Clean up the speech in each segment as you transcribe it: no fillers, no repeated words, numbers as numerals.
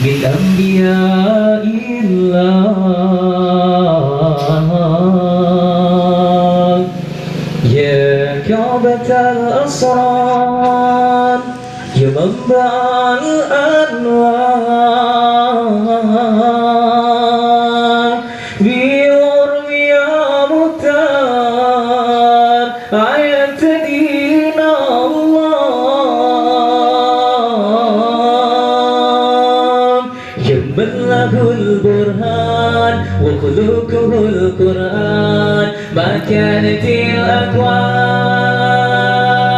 من أنبياء الله يا كعبة الأسرار يا منبع الأنوار بيور يا مختار آية دين الله يا من له البرهان وخلقه القرآن ما كانت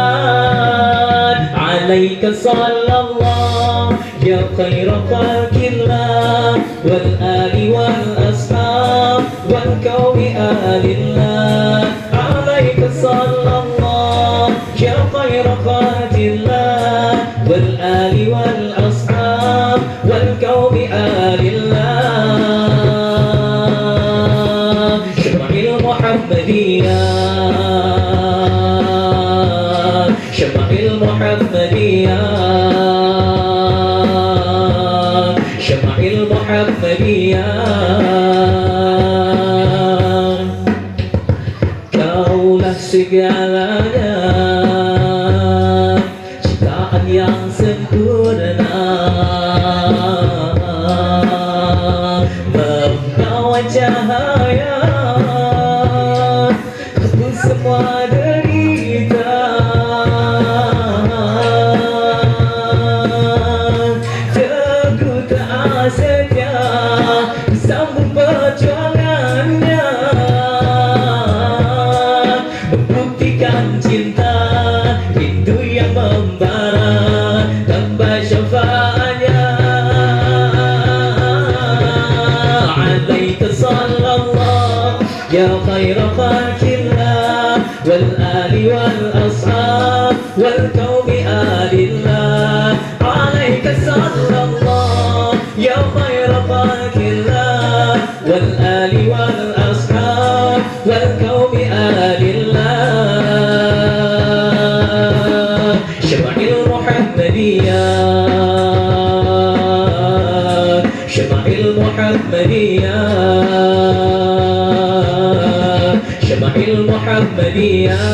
الأكوان عليك صلى الله يا خير خلق الله والآل والأصحاب والكون آل الله عليك صلى الله يا خير خلق الله والآل والأصحاب والكون آل الله شمع المحمدية شمع المحمدية شمع المحمدية kaulah segalanya ciptaan yang sempurna membawa cahaya hapus semua derita teguh tak setia sambung perjuangannya membuktikan cinta rindu yang membara tanpa syafaatnya alaika sallallahu ya khaira khalqillah wal ali wal ashab wal qaumi alillah alaika sallallahu ya khaira khalqillah wal ali wal ashab wal qaumi alillah syama'il muhammadiyah syama'il muhammadiyah syama'il muhammadiyah